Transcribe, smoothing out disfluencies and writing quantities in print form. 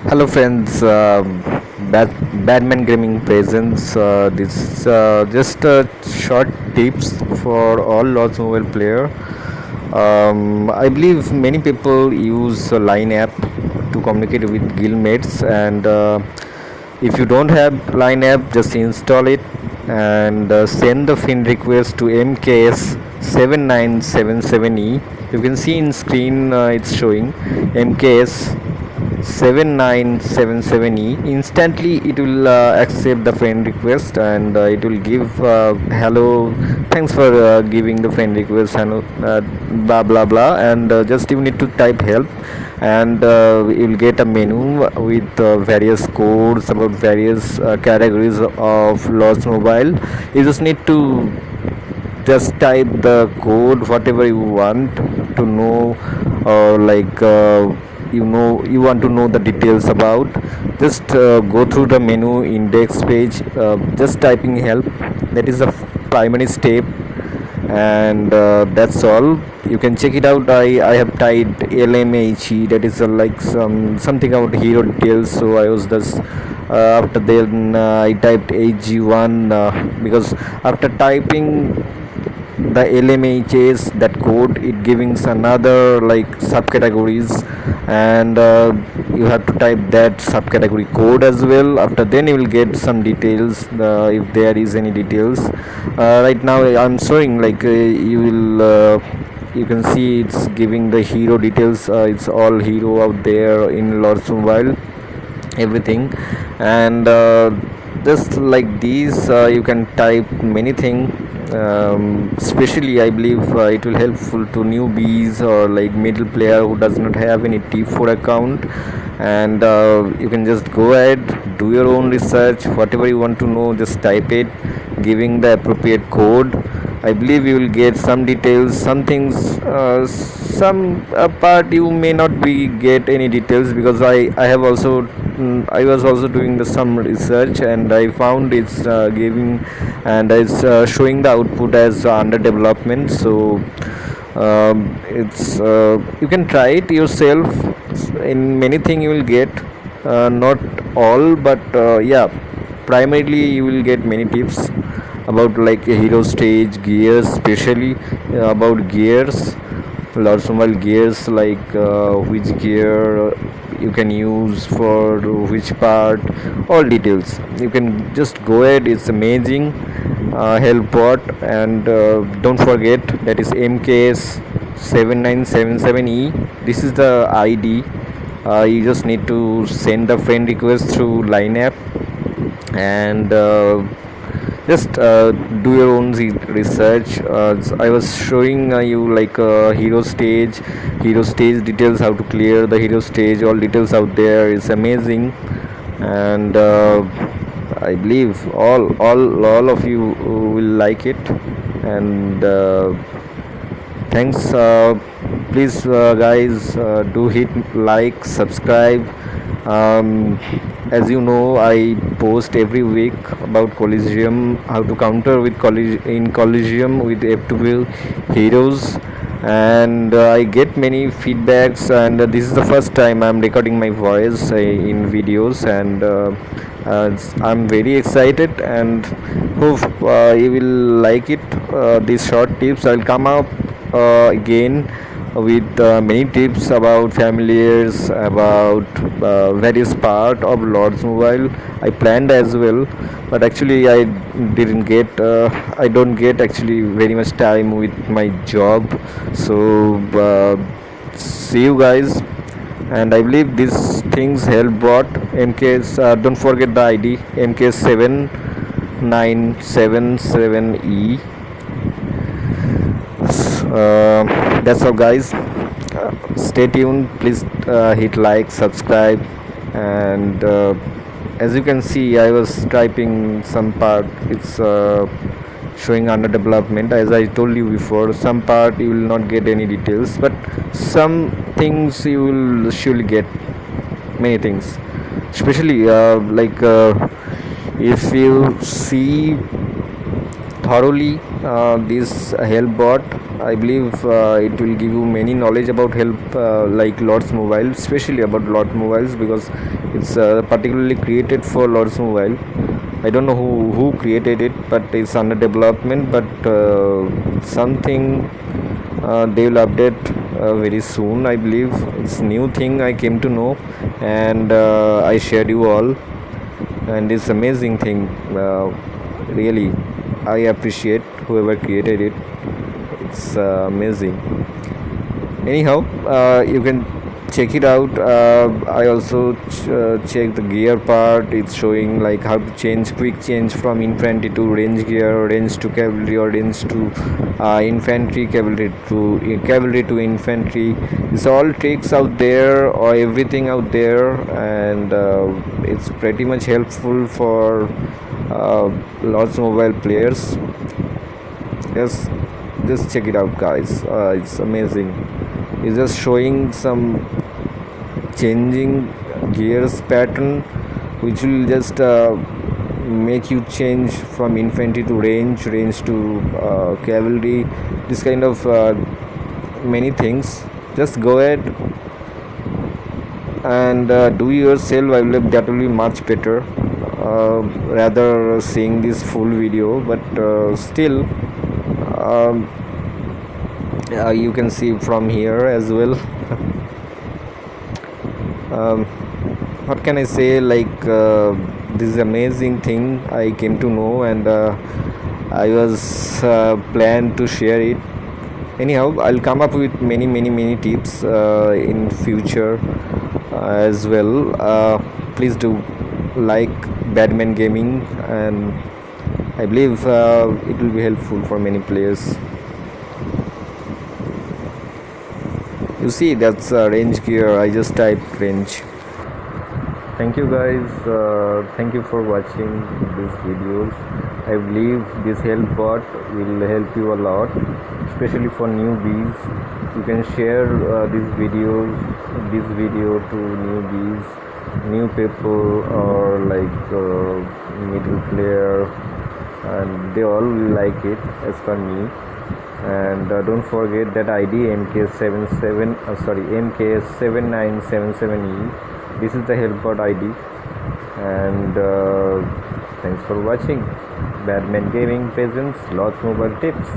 Hello friends, Badman Gaming presents this just short tips for all Lords Mobile player. I believe many people use Line app to communicate with guildmates, and if you don't have Line app, just install it and send the friend request to MKS7977E. You can see in screen it's showing MKS 7977E. Instantly it will accept the friend request, and it will give hello, thanks for giving the friend request, hello, blah blah blah, and just you need to type help, and you will get a menu with various codes about various categories of Lost Mobile. You just need to just type the code whatever you want to know, or you want to know the details about. Just go through the menu index page, just typing help. That is the primary step, and that's all. You can check it out. I have typed LMHE, that is something about hero details. So I was just after then I typed AG1, because after typing the LMHS, that code, it giving another like subcategories, and you have to type that subcategory code as well. After then you will get some details, if there is any details. Right now I'm showing you can see it's giving the hero details. It's all hero out there in Lords Mobile, everything. And just like these, you can type many things. Especially I believe it will helpful to newbies or like middle player who does not have any T4 account, and you can just go ahead, do your own research, whatever you want to know, just type it, giving the appropriate code. I believe you will get some details, some things, some part you may not be get any details, because I have also I was also doing some research, and I found it's giving, and it's showing the output as under development. So it's you can try it yourself. In many thing you will get, not all, but yeah, primarily you will get many tips about like a hero stage, gears, especially about gears, lots of mobile gears, like which gear you can use for which part, all details. You can just go ahead, it's amazing. Help bot, and don't forget that is MKS 7977E. This is the ID. You just need to send the friend request through Line app, and just do your own research. I was showing you like hero stage details, how to clear the hero stage, all details out there is amazing. And I believe all of you will like it. And thanks. Please guys, do hit like, subscribe. As you know, I post every week about Coliseum, how to counter with in Coliseum with F2 heroes, and I get many feedbacks, and this is the first time I'm recording my voice in videos, and I'm very excited, and hope you will like it. These short tips, I'll come up again with many tips about familiars, about various part of Lords Mobile. I planned as well, but actually didn't get I don't get actually very much time with my job. So see you guys, and I believe these things help bot. MKS, don't forget the ID, MKS7977E. That's all guys. Stay tuned, please hit like, subscribe, and as you can see, I was typing some part, it's showing under development. As I told you before, some part you will not get any details, but some things you will surely get, many things, especially if you see thoroughly this help bot, I believe it will give you many knowledge about help like Lords Mobile, especially about Lords Mobiles, because it's particularly created for Lords Mobile. I don't know who created it, but it's under development. But something they will update very soon. I believe it's new thing I came to know, and I shared you all, and it's amazing thing. Really, I appreciate whoever created it. It's amazing. Anyhow, you can check it out. I also check the gear part. It's showing like how to change, quick change from infantry to range gear, range to cavalry, or range to infantry, cavalry to infantry. It's all tricks out there, or everything out there, and it's pretty much helpful for lots of mobile players. Yes, just check it out, guys. It's amazing. It's just showing some changing gears pattern, which will just make you change from infantry to range to cavalry. This kind of many things. Just go ahead and do yourself. I believe that will be much better. Rather seeing this full video, but still um, you can see from here as well. um, what can I say, like this is amazing thing I came to know, and I was planned to share it. Anyhow, I'll come up with many tips in future as well. Please do like Badman Gaming, and I believe it will be helpful for many players. You see, that's range gear. I just typed range. Thank you, guys. Thank you for watching these videos. I believe this help bot will help you a lot, especially for newbies. You can share this video to newbies, new people, or like middle player, and they all will like it as per me. And don't forget that ID MK7977E. This is the helpbot ID, and thanks for watching. Badman Gaming presents Lords Mobile Tips.